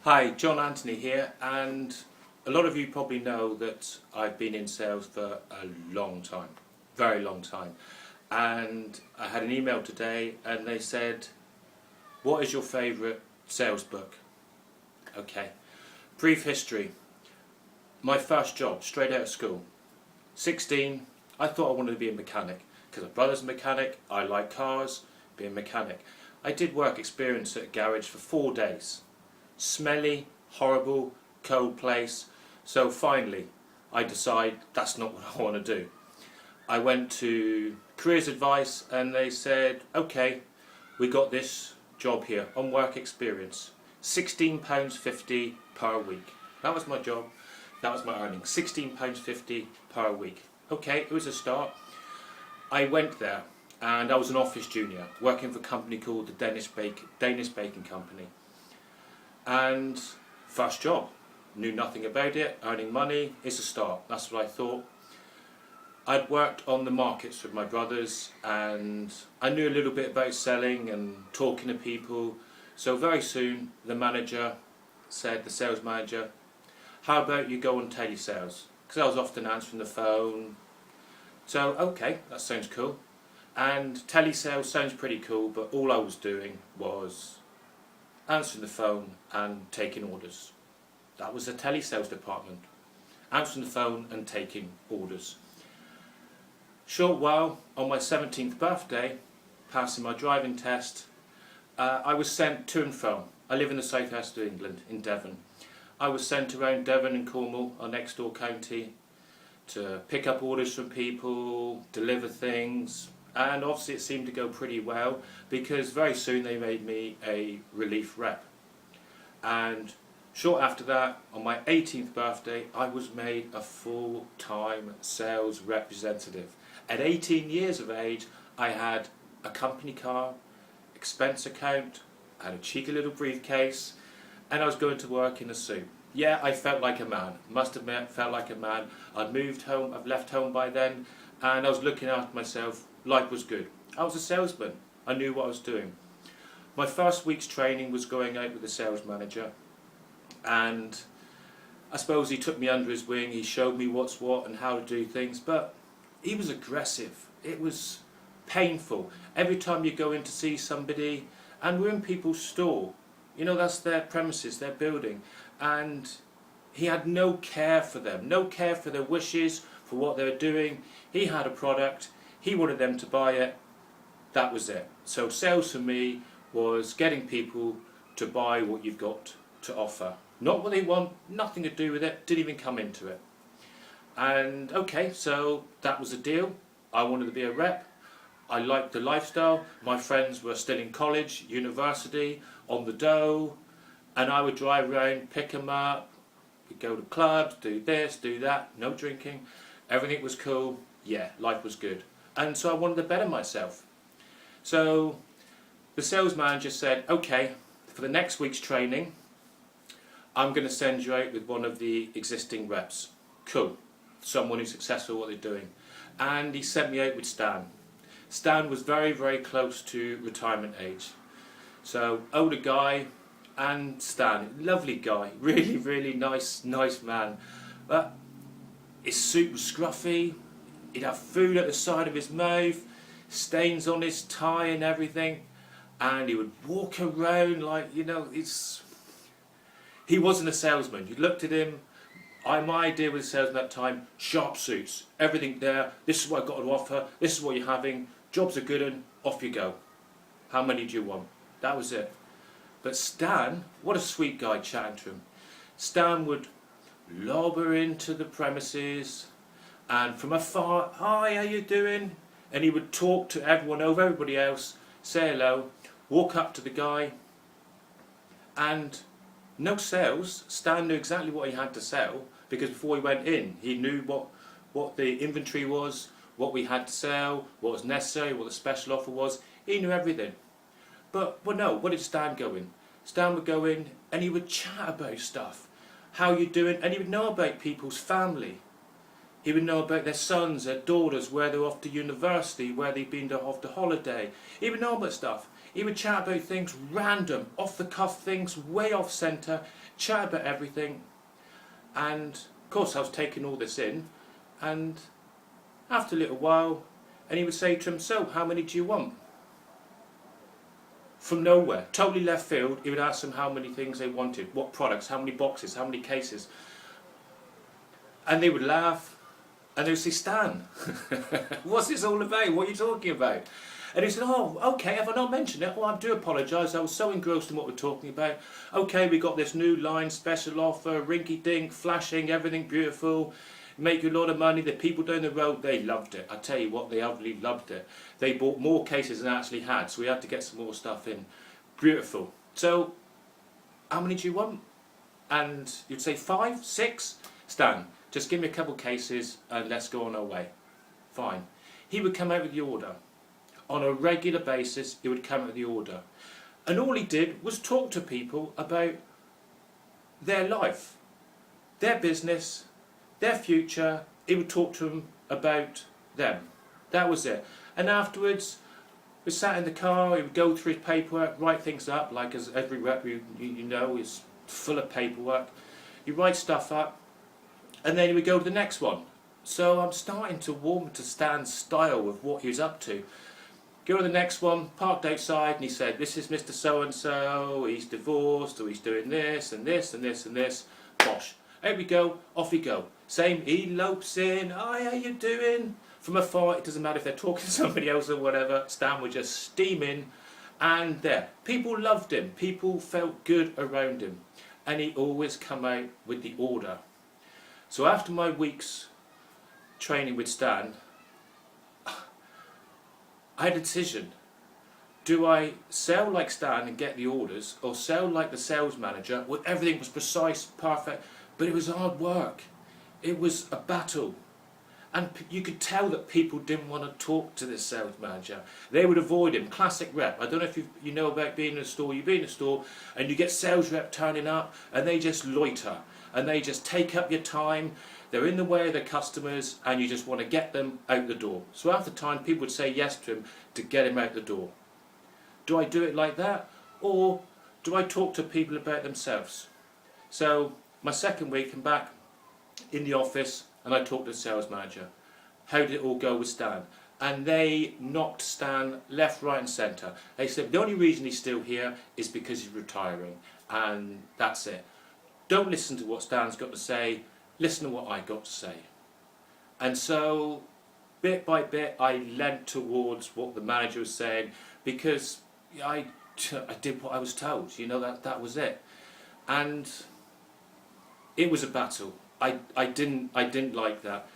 Hi, John Anthony here, and a lot of you probably know that I've been in sales for a long time, very long time. And I had an email today and they said, what is your favourite sales book? Okay, brief history. My first job, straight out of school, 16, I thought I wanted to be a mechanic because my brother's a mechanic, I like cars, be a mechanic. I did work experience at a garage for 4 days. Smelly, horrible, cold place. So finally I decide that's not what I want to do. I went to careers advice and they said, okay, we got this job here on work experience, £16.50 per week. That was my job, that was my earnings, £16.50 per week. Okay, it was a start. I went there and I was an office junior working for a company called the Danish Baking Company. And first job, knew nothing about it, earning money, it's a start, that's what I thought. I'd worked on the markets with my brothers and I knew a little bit about selling and talking to people. So very soon the manager said, the sales manager, how about you go on telesales? Because I was often answering the phone. So okay, that sounds cool. And telesales sounds pretty cool, but all I was doing was answering the phone and taking orders. That was the telesales department. Answering the phone and taking orders. Short while, on my 17th birthday, passing my driving test, I was sent to and from. I live in the southwest of England, in Devon. I was sent around Devon and Cornwall, our next door county, to pick up orders from people, deliver things, and obviously it seemed to go pretty well because very soon they made me a relief rep. And short after that, on my 18th birthday, I was made a full-time sales representative. At 18 years of age, I had a company car, expense account, I had a cheeky little briefcase, and I was going to work in a suit. Yeah, I felt like a man, must admit, felt like a man. I'd moved home, I've left home by then, and I was looking after myself. Life was good. I was a salesman. I knew what I was doing. My first week's training was going out with the sales manager, and I suppose he took me under his wing. He showed me what's what and how to do things, but he was aggressive. It was painful. Every time you go in to see somebody, and we're in people's store, you know, that's their premises, their building, and he had no care for them, no care for their wishes, for what they were doing. He had a product. He wanted them to buy it, that was it. So sales for me was getting people to buy what you've got to offer. Not what they want, nothing to do with it, didn't even come into it. And okay, so that was the deal. I wanted to be a rep. I liked the lifestyle. My friends were still in college, university, on the dole, and I would drive around, pick them up, we'd go to clubs, do this, do that, no drinking. Everything was cool, yeah, life was good. And so I wanted to better myself. So the sales manager said, okay, for the next week's training, I'm going to send you out with one of the existing reps. Cool. Someone who's successful at what they're doing. And he sent me out with Stan. Stan was very, very close to retirement age. So older guy and Stan, lovely guy, really, really nice man. But his suit was scruffy. He'd have food at the side of his mouth, stains on his tie and everything, and he would walk around like, you know, he wasn't a salesman. You looked at him, my idea with a salesman at that time, sharp suits, everything there, this is what I've got to offer, this is what you're having, jobs are good and off you go. How many do you want? That was it. But Stan, what a sweet guy chatting to him. Stan would lobber into the premises, and from afar, hi, how you doing? And he would talk to everyone over everybody else, say hello, walk up to the guy, and no sales. Stan knew exactly what he had to sell, because before he went in, he knew what the inventory was, what we had to sell, what was necessary, what the special offer was. He knew everything. But, well, no, what did Stan go in? Stan would go in and he would chat about stuff. How you doing? And he would know about people's family. He would know about their sons, their daughters, where they're off to university, where they've been off to holiday. He would know about stuff. He would chat about things random, off the cuff things, way off centre, chat about everything. And of course I was taking all this in, and after a little while, and he would say to him, so how many do you want? From nowhere, totally left field, he would ask them how many things they wanted, what products, how many boxes, how many cases. And they would laugh, and they would say, Stan, what's this all about? What are you talking about? And he said, oh, okay, have I not mentioned it? Oh, I do apologise, I was so engrossed in what we're talking about. Okay, we got this new line, special offer, rinky-dink, flashing, everything beautiful, make you a lot of money. The people down the road, they loved it. I tell you what, they utterly loved it. They bought more cases than I actually had, so we had to get some more stuff in. Beautiful. So, how many do you want? And you'd say 5, 6? Stan, just give me a couple of cases and let's go on our way. Fine. He would come out with the order. On a regular basis, he would come out with the order. And all he did was talk to people about their life, their business, their future. He would talk to them about them. That was it. And afterwards, we sat in the car, he would go through his paperwork, write things up, like as every rep you know is full of paperwork. You write stuff up, and then he would go to the next one. So I'm starting to warm to Stan's style of what he was up to. Go to the next one, parked outside, and he said, this is Mr. So-and-so, he's divorced, or he's doing this, and this, and this, and this. Bosh. Out we go, off we go. Same, he lopes in, hi, how you doing? From afar, it doesn't matter if they're talking to somebody else or whatever, Stan would just steam in, and there. People loved him, people felt good around him, and he always come out with the order. So after my week's training with Stan, I had a decision. Do I sell like Stan and get the orders, or sell like the sales manager where everything was precise, perfect, but it was hard work. It was a battle. And you could tell that people didn't want to talk to this sales manager. They would avoid him. Classic rep. I don't know if you know about being in a store. You be in a store and you get sales rep turning up and they just loiter. And they just take up your time. They're in the way of the customers and you just want to get them out the door. So after time, people would say yes to him to get him out the door. Do I do it like that? Or do I talk to people about themselves? So my second week, I'm back in the office and I talked to the sales manager. How did it all go with Stan? And they knocked Stan left, right and centre. They said the only reason he's still here is because he's retiring, and that's it. Don't listen to what Stan's got to say, listen to what I got to say. And so, bit by bit, I leant towards what the manager was saying, because I did what I was told, you know, that was it. And it was a battle. I didn't like that.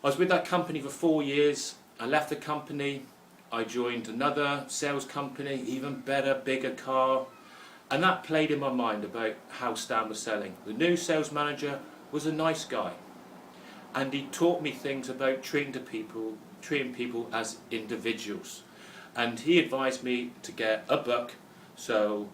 I was with that company for 4 years. I left the company. I joined another sales company, even better, bigger car. And that played in my mind about how Stan was selling. The new sales manager was a nice guy. And he taught me things about treating people as individuals. And he advised me to get a book. So,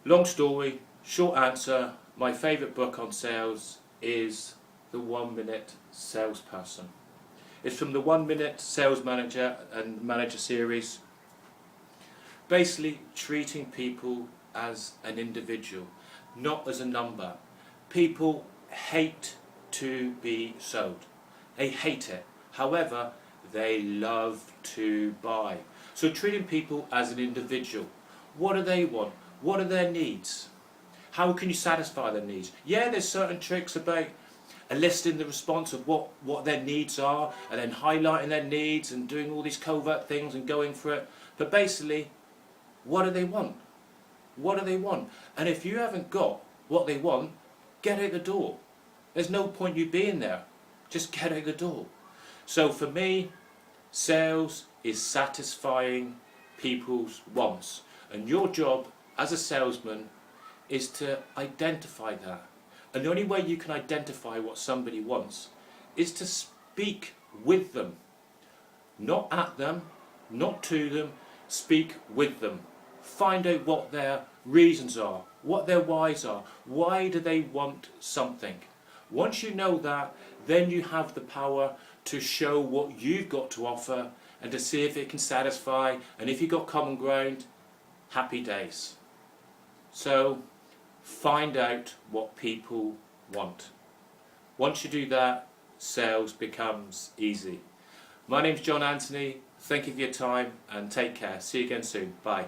long story, short answer, my favourite book on sales is The 1 Minute Salesperson. It's from the 1 Minute Sales Manager and Manager series. Basically treating people as an individual, not as a number. People hate to be sold. They hate it. However, they love to buy. So treating people as an individual. What do they want? What are their needs? How can you satisfy their needs? Yeah, there's certain tricks about enlisting the response of what their needs are, and then highlighting their needs and doing all these covert things and going for it. But basically, what do they want? What do they want? And if you haven't got what they want, get out the door. There's no point you being there. Just get out the door. So for me, sales is satisfying people's wants. And your job as a salesman is to identify that. And the only way you can identify what somebody wants is to speak with them. Not at them, not to them, speak with them. Find out what their reasons are, what their whys are. Why do they want something? Once you know that, then you have the power to show what you've got to offer and to see if it can satisfy, and if you've got common ground, happy days. So find out what people want. Once you do that, sales becomes easy. My name's John Anthony. Thank you for your time and take care. See you again soon. Bye.